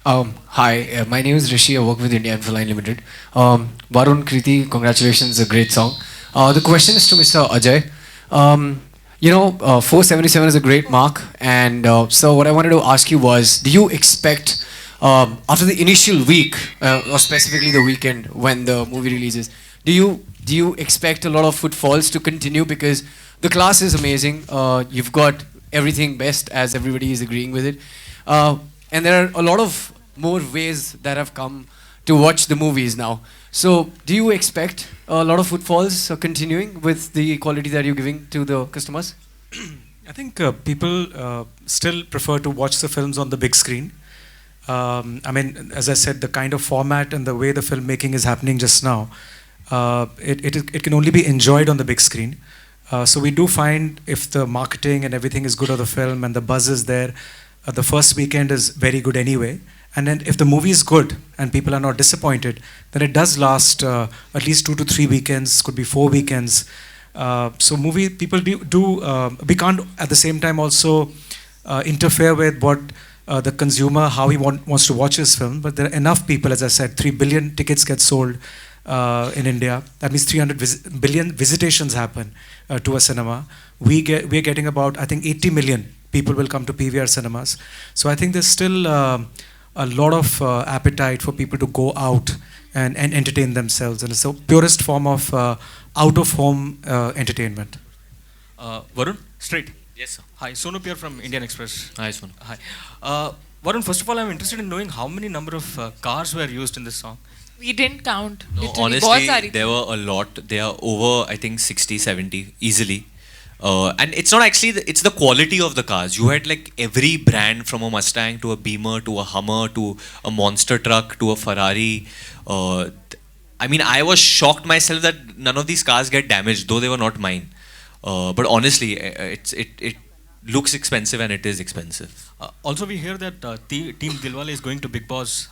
Hi, my name is Rishi. I work with India Infoline Limited. Varun, Kriti, congratulations, a great song. The question is to Mr. Ajay. 477 is a great mark, and so what I wanted to ask you was, do you expect, after the initial week, or specifically the weekend when the movie releases, do you expect a lot of footfalls to continue because the class is amazing? You've got everything best as everybody is agreeing with it. And there are a lot of more ways that have come to watch the movies now. So, do you expect a lot of footfalls continuing with the quality that you're giving to the customers? I think people still prefer to watch the films on the big screen. I mean, as I said, the kind of format and the way the filmmaking is happening just now, it can only be enjoyed on the big screen. So we do find if the marketing and everything is good of the film and the buzz is there, the first weekend is very good anyway. And then if the movie is good and people are not disappointed, then it does last at least 2 to 3 weekends, could be 4 weekends. So movie people we can't at the same time also interfere with what the consumer, how he wants to watch his film. But there are enough people, as I said, 3 billion tickets get sold in India. That means 300 billion visitations happen to a cinema. We are getting about, I think, 80 million people will come to PVR cinemas. So I think there's still a lot of appetite for people to go out and entertain themselves. And it's the purest form of out-of-home entertainment. Varun, straight. Yes, sir. Hi, Sonu here from Indian Express. Hi, Sonu. Hi. Varun, first of all, I'm interested in knowing how many number of cars were used in this song. We didn't count. No, Literally. बहुत honestly, सारी there were a lot. They are over, I think, 60, 70, easily. And it's not actually, it's the quality of the cars. You had like every brand from a Mustang to a Beamer to a Hummer to a monster truck to a Ferrari. I mean, I was shocked myself that none of these cars get damaged, though they were not mine. But honestly, it looks expensive and it is expensive. Also, we hear that Team Dilwale is going to Big Boss.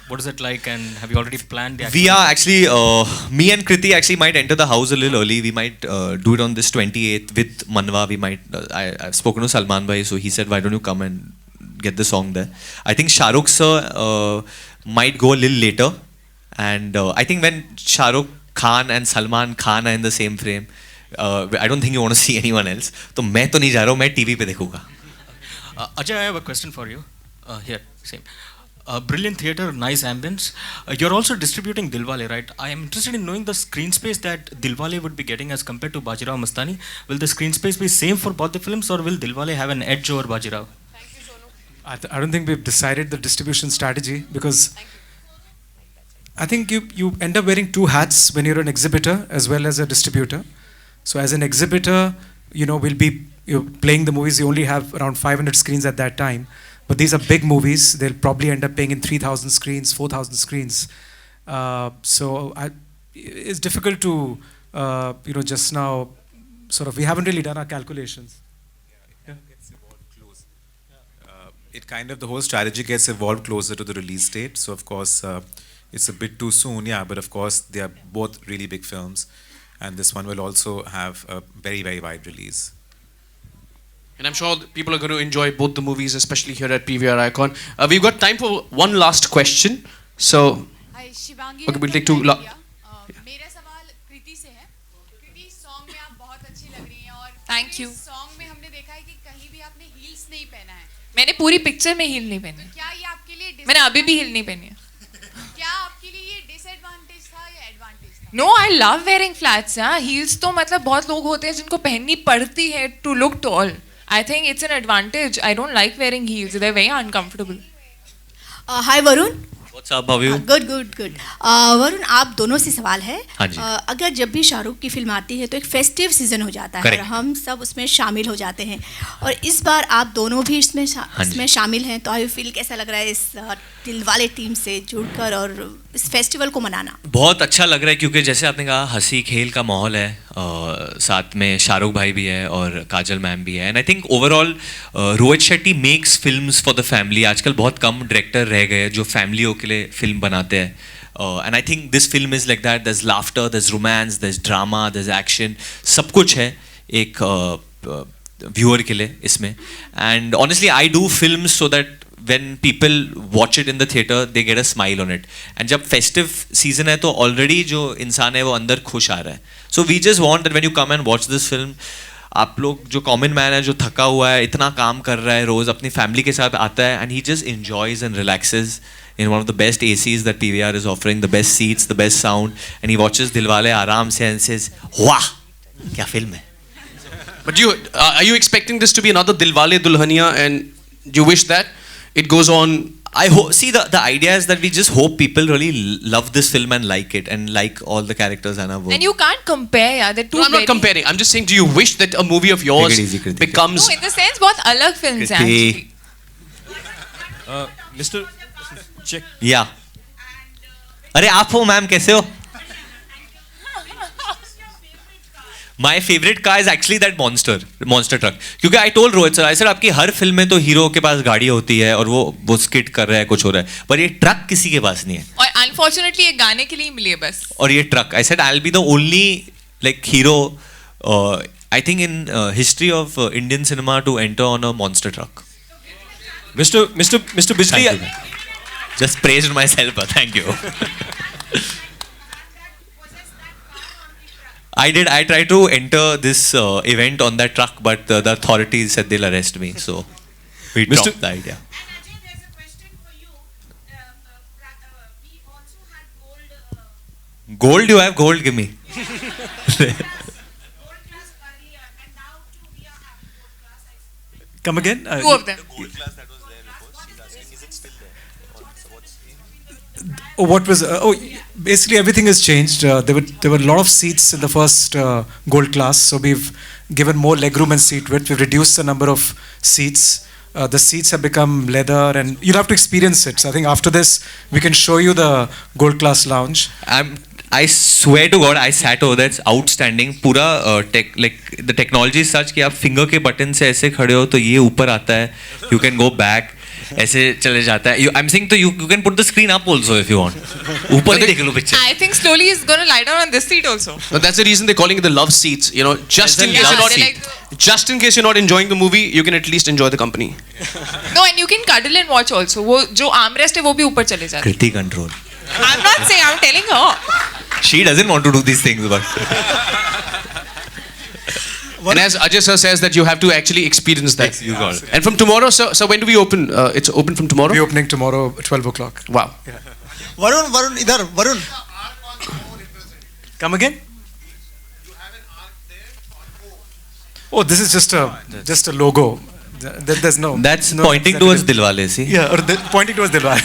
What is it like, and have you already planned the We are actually, me and Kriti actually might enter the house a little early. We might do it on this 28th with Manwa. We might, I've spoken to Salman Bhai, so he said, why don't you come and get the song there. I think Shah Rukh sir might go a little later. And I think when Shah Rukh Khan and Salman Khan are in the same frame, I don't think you want to see anyone else. तो मैं तो नहीं जा रहा हूँ, मैं TV पे देखूँगा. Ajay, I have a question for you. Here, same. Brilliant theatre, nice ambience. You're also distributing Dilwale, right? I am interested in knowing the screen space that Dilwale would be getting as compared to Bajirao Mastani. Will the screen space be same for both the films, or will Dilwale have an edge over Bajirao? I don't think we've decided the distribution strategy because I think you end up wearing two hats when you're an exhibitor as well as a distributor. So as an exhibitor, we'll be playing the movies. You only have around 500 screens at that time. But these are big movies. They'll probably end up playing in 3,000 screens, 4,000 screens. It's difficult to, just now, sort of, we haven't really done our calculations. It kind of, the whole strategy gets evolved closer to the release date. So of course, it's a bit too soon, yeah, but of course, they are both really big films. And this one will also have a very, very wide release. And I'm sure people are going to enjoy both the movies, especially here at PVR Icon. We've got time for one last question. So, okay, we'll take two. मेरा सवाल कृति से है क्योंकि song में आप बहुत अच्छी लग रही हैं और Thank you. सॉन्ग में हमने देखा है कि कहीं भी आपने हील्स नहीं पहना है. मैंने पूरी पिक्चर में हील नहीं पहनी. क्या ये आपके लिए मैंने अभी भी हील नहीं पहनी है. क्या आपके लिए ये डिसएडवांटेज था या एडवांटेज था? No, I love wearing flats. Heels तो मतलब बहुत लोग होते हैं जिनको पहननी पड़ती है to look tall. I think it's an advantage. I don't like wearing heels. They're very uncomfortable. Hi Varun. What's up, how are you? Good. Varun, आप दोनों से सवाल है. हाँ जी. अगर जब भी शाहरुख की फिल्म आती है तो एक फेस्टिव सीजन हो जाता है. Correct. और हम सब उसमें शामिल हो जाते हैं. और इस बार आप दोनों भी इसमें शामिल हैं. तो आई फील कैसा लग रहा है इस दिलवाले टीम से जुड़कर और इस फेस्टिवल को मनाना? बहुत अच्छा लग रहा है क्योंकि जैसे आपने कहा हंसी खेल का माहौल है, साथ में शाहरुख भाई भी है और काजल मैम भी है. And I think overall Rohit Shetty makes films for the family. आजकल बहुत कम डायरेक्टर रह गए जो फैमिलियों के लिए फिल्म बनाते हैं. And I think this film is like that. there's laughter, there's romance, there's drama, there's action. सब कुछ है एक व्यूअर के लिए इसमें. And honestly I do film so that when people watch it in the theater, they get a smile on it. And जब festive season है तो already जो इंसान है वो अंदर खुश आ रहा है. So we just want that when you come and watch this film, आप लोग जो कॉमन मैन है जो थका हुआ है, इतना काम कर रहा है रोज, अपनी फैमिली के साथ आता है and he just enjoys and relaxes in one of the best ACs that PVR is offering, the best seats, the best sound, and he watches Dilwale आराम से and says, वाह क्या फिल्म है. But are you expecting this to be another Dilwale Dulhania, and do you wish that it goes on? I hope. See, the idea is that we just hope people really love this film and like it and like all the characters and our work. And you can't compare, yeah. They're two No, I'm not comparing. I'm just saying, do you wish that a movie of yours Take it easy, Kritik. becomes? No, in the sense, बहुत अलग films हैं actually. Mr. Check. Yeah. अरे आप हो ma'am, कैसे हो? My favorite car is actually that monster truck. क्योंकि I told Rohit sir, I said आपकी हर फिल्म में तो हीरो के पास गाड़ी होती है और वो स्किट कर रहा है, कुछ हो रहा है, पर ये ट्रक किसी के पास नहीं है. और unfortunately ये गाने के लिए ही मिली है बस. और ये truck, I said I'll be the only like hero, I think in history of Indian cinema to enter on a monster truck. Mr. Bijli. Thank you. Just praised myself. Thank you. I did. I tried to enter this event on that truck, but the authorities said they'll arrest me. So we dropped the idea. Gold? You have gold? Give me. Come again? Two of them. What was? Basically everything has changed. There were a lot of seats in the first gold class, so we've given more legroom and seat width. We've reduced the number of seats. The seats have become leather, and you'll have to experience it. So I think after this, we can show you the gold class lounge. I swear to God, I sat over there. It's outstanding. पूरा like the technology is such कि आप finger के button से ऐसे खड़े हो तो ये ऊपर आता है. You can go back. ऐसे चले जाता है. I'm saying तो you can put the screen up also if you want. ऊपर ही देख लो picture. I think slowly he's going to lie down on this seat also. But that's the reason they're calling it the love seats. You know, just in case you're not enjoying the movie, you can at least enjoy the company. No, and you can cuddle and watch also. वो जो armrest है वो भी ऊपर चले जाते हैं. Kriti control. I'm not saying. I'm telling her. She doesn't want to do these things, but. And as Ajay sir says that you have to actually experience that. You got it. And from tomorrow, so when do we open? It's open from tomorrow? We're opening tomorrow at 12 o'clock. Wow. Yeah. Varun, idhar, Varun. Come again? Oh, this is just a logo. There's no. That's no, pointing towards Dilwale, see? Yeah, or pointing towards Dilwale.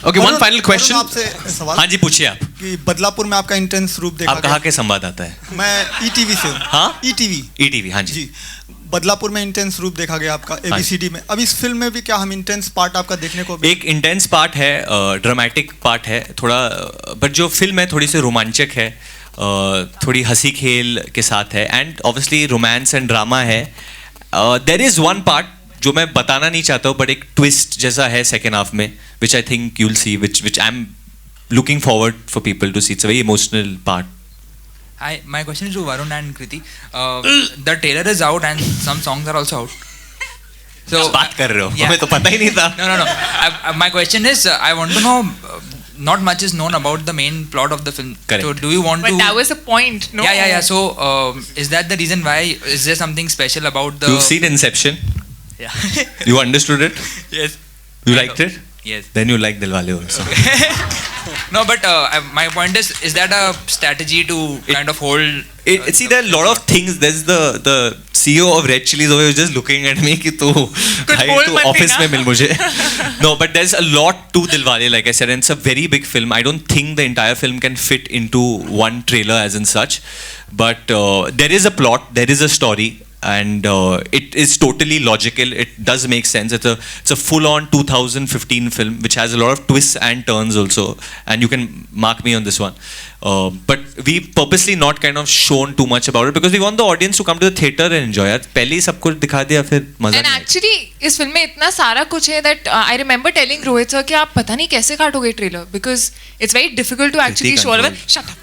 Okay, one final question. आपसे सवाल हाँ जी पूछिए आप. कि बदलापुर में आपका intense रूप देखा आप कहाँ के संवाददाता है? मैं ETV से हूँ. हाँ? ETV हाँ जी. बदलापुर में इंटेंस रूप देखा गया आपका ABCD में. अब इस फिल्म में भी क्या हम इंटेंस पार्ट आपका देखने को? एक इंटेंस पार्ट है, ड्रामेटिक पार्ट है थोड़ा, बट जो फिल्म है थोड़ी सी रोमांचक है, थोड़ी हंसी खेल के साथ है, and obviously romance and drama है. देयर इज वन पार्ट जो मैं बताना नहीं चाहता हूँ, बट एक ट्विस्ट जैसा है सेकेंड हाफ में, which I think you'll see, which I am looking forward for people to see. It's a very emotional part. Hi, my question is to Varun and Kriti. The trailer is out and some songs are also out. So बात कर रहे हो? हमें तो पता ही नहीं था. No. My question is, I want to know. Not much is known about the main plot of the film. Correct. So do you want to? But that was the point, no? Yeah. So is that the reason why? Is there something special about the? You've seen Inception. Yeah. You understood it. Yes. You liked it. Yes. Then you like Dilwale also. No, but my point is that a strategy to kind of hold? See, there are a lot of things. There's the CEO of Red Chillies over here who's just looking at me कि तू भाई तू office में मिल मुझे. No, but there's a lot to Dilwale, like I said, and it's a very big film. I don't think the entire film can fit into one trailer as in such, but there is a plot, there is a story. And it is totally logical. It does make sense. It's a full-on 2015 film which has a lot of twists and turns also. And you can mark me on this one. But we purposely not kind of shown too much about it because we want the audience to come to the theater and enjoy it. पहले ही सब कुछ दिखा दिया फिर मजा नहीं. And actually इस film में इतना सारा कुछ है that I remember telling Rohit sir कि आप पता नहीं कैसे काटोगे trailer because it's very difficult to actually show. Shut up.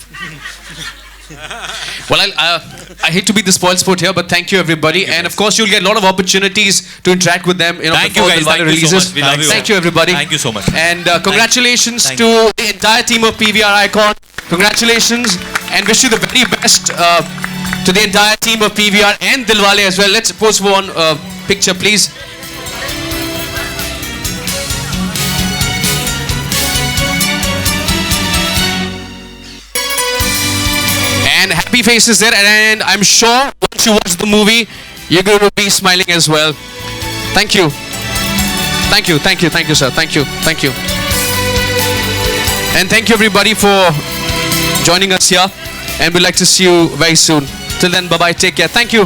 Well, I hate to be the spoil sport here, but thank you everybody, and of course you'll get a lot of opportunities to interact with them. Thank you before guys. Dilwale Thank you so releases. much. We love you. Thank you everybody. Thank you so much. And congratulations Thank to the entire team of PVR Icon. Congratulations, and wish you the very best to the entire team of PVR and Dilwale as well. Let's pose for one picture, please. And happy faces there, and I'm sure once you watch the movie, you're going to be smiling as well. Thank you. Thank you, thank you, thank you, sir. Thank you, thank you. And thank you everybody for joining us here, and we'd like to see you very soon. Till then, bye-bye, take care. Thank you.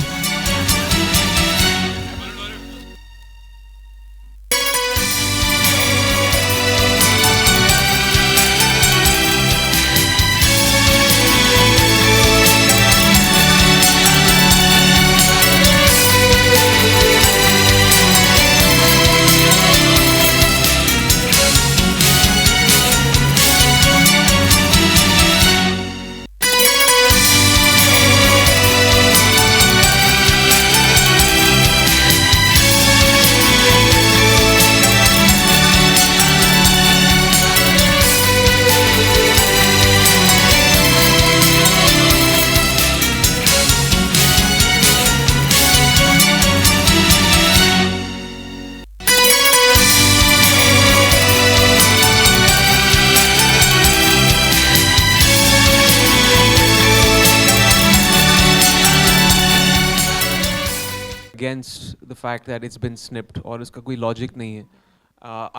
against the fact that it's been snipped और इसका कोई logic नहीं है.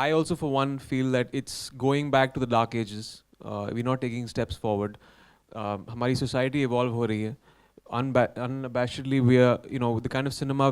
I also for one feel that it's going back to the dark ages. We're not taking steps forward. हमारी society evolve हो रही है. Unabashedly we are, the kind of cinema